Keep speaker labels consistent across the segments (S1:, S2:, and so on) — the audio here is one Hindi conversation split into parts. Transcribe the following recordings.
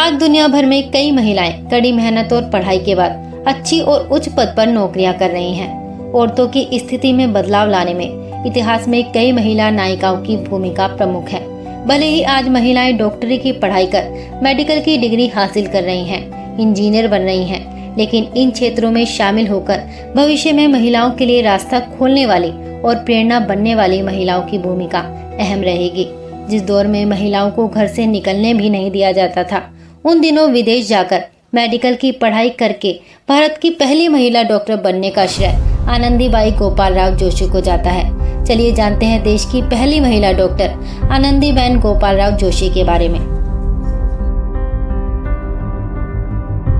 S1: आज दुनिया भर में कई महिलाएं कड़ी मेहनत और पढ़ाई के बाद अच्छी और उच्च पद पर नौकरियां कर रही हैं। औरतों की स्थिति में बदलाव लाने में इतिहास में कई महिला नायिकाओं की भूमिका प्रमुख है। भले ही आज महिलाएं डॉक्टरी की पढ़ाई कर मेडिकल की डिग्री हासिल कर रही हैं, इंजीनियर बन रही हैं, लेकिन इन क्षेत्रों में शामिल होकर भविष्य में महिलाओं के लिए रास्ता खोलने वाली और प्रेरणा बनने वाली महिलाओं की भूमिका अहम रहेगी। जिस दौर में महिलाओं को घर से निकलने भी नहीं दिया जाता था, उन दिनों विदेश जाकर मेडिकल की पढ़ाई करके भारत की पहली महिला डॉक्टर बनने का श्रेय आनंदीबाई गोपालराव जोशी को जाता है। चलिए जानते हैं देश की पहली महिला डॉक्टर आनंदीबेन गोपालराव जोशी के बारे में।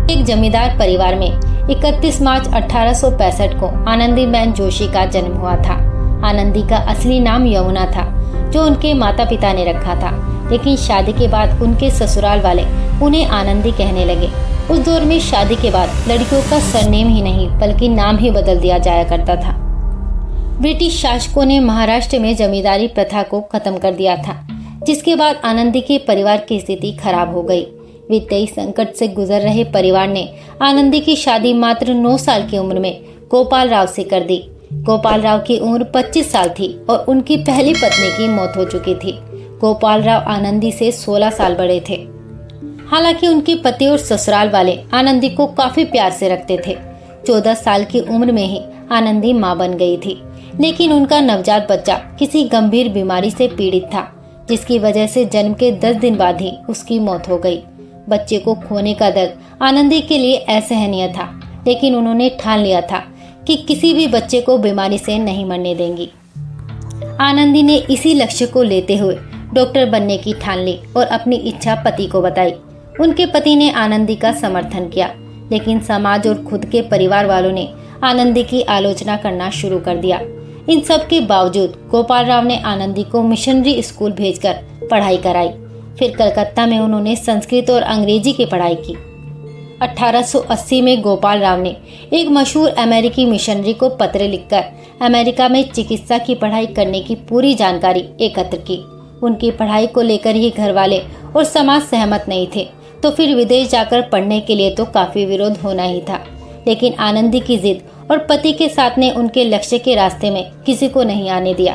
S1: एक जमींदार परिवार में 31 मार्च 1865 को आनंदीबेन जोशी का जन्म हुआ था। आनंदी का असली नाम यमुना था, जो उनके माता पिता ने रखा था, लेकिन शादी के बाद उनके ससुराल वाले उन्हें आनंदी कहने लगे। उस दौर में शादी के बाद लड़कियों का सरनेम ही नहीं बल्कि नाम ही बदल दिया जाया करता था। ब्रिटिश शासकों ने महाराष्ट्र में जमींदारी प्रथा को खत्म कर दिया था, जिसके बाद आनंदी के परिवार की स्थिति खराब हो गई। वित्तीय संकट से गुजर रहे परिवार ने आनंदी की शादी मात्र 9 साल की उम्र में गोपाल राव से कर दी। गोपाल राव की उम्र 25 साल थी और उनकी पहली पत्नी की मौत हो चुकी थी। गोपाल राव आनंदी से 16 साल बड़े थे। हालांकि उनके पति और ससुराल वाले आनंदी को काफी प्यार से रखते थे। 14 साल की उम्र में ही आनंदी मां बन गई थी, लेकिन उनका नवजात बच्चा किसी गंभीर बीमारी से पीड़ित था, जिसकी वजह से जन्म के 10 दिन बाद ही उसकी मौत हो गई। बच्चे को खोने का दर्द आनंदी के लिए असहनीय था, लेकिन उन्होंने ठान लिया था कि किसी भी बच्चे को बीमारी से नहीं मरने देंगी। आनंदी ने इसी लक्ष्य को लेते हुए डॉक्टर बनने की ठान ली और अपनी इच्छा पति को बताई। उनके पति ने आनंदी का समर्थन किया, लेकिन समाज और खुद के परिवार वालों ने आनंदी की आलोचना करना शुरू कर दिया। इन सब के बावजूद गोपाल राव ने आनंदी को मिशनरी स्कूल भेजकर पढ़ाई कराई। फिर कलकत्ता में उन्होंने संस्कृत और अंग्रेजी की पढ़ाई की। 1880 में गोपाल राव ने एक मशहूर अमेरिकी मिशनरी को पत्र लिखकर अमेरिका में चिकित्सा की पढ़ाई करने की पूरी जानकारी एकत्र की। उनकी पढ़ाई को लेकर ही घर वाले और समाज सहमत नहीं थे, तो फिर विदेश जाकर पढ़ने के लिए तो काफी विरोध होना ही था। लेकिन आनंदी की जिद और पति के साथ ने उनके लक्ष्य के रास्ते में किसी को नहीं आने दिया।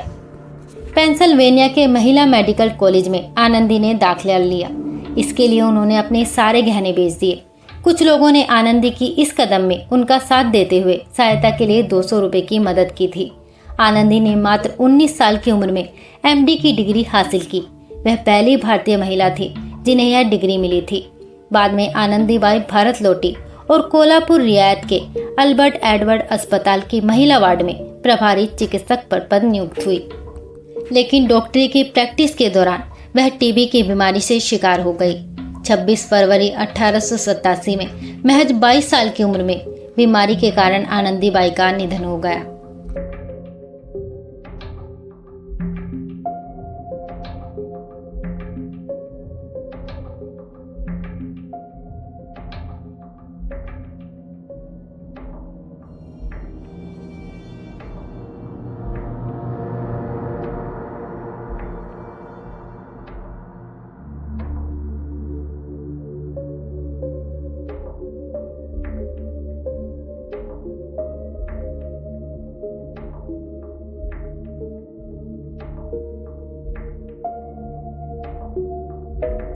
S1: पेंसिल्वेनिया के महिला मेडिकल कॉलेज में आनंदी ने दाखिला लिया। इसके लिए उन्होंने अपने सारे गहने बेच दिए। कुछ लोगों ने आनंदी की इस कदम में उनका साथ देते हुए सहायता के लिए 200 रुपए की मदद की थी। आनंदी ने मात्र 19 साल की उम्र में MD की डिग्री हासिल की। वह पहली भारतीय महिला थी जिन्हें यह डिग्री मिली थी। बाद में आनंदीबाई भारत लौटी और कोल्हापुर रियासत के अल्बर्ट एडवर्ड अस्पताल की महिला वार्ड में प्रभारी चिकित्सक पर पद नियुक्त हुई। लेकिन डॉक्टरी की प्रैक्टिस के दौरान वह TB की बीमारी से शिकार हो गई। 26 फरवरी 1887 में महज 22 साल की उम्र में बीमारी के कारण आनंदीबाई का निधन हो गया।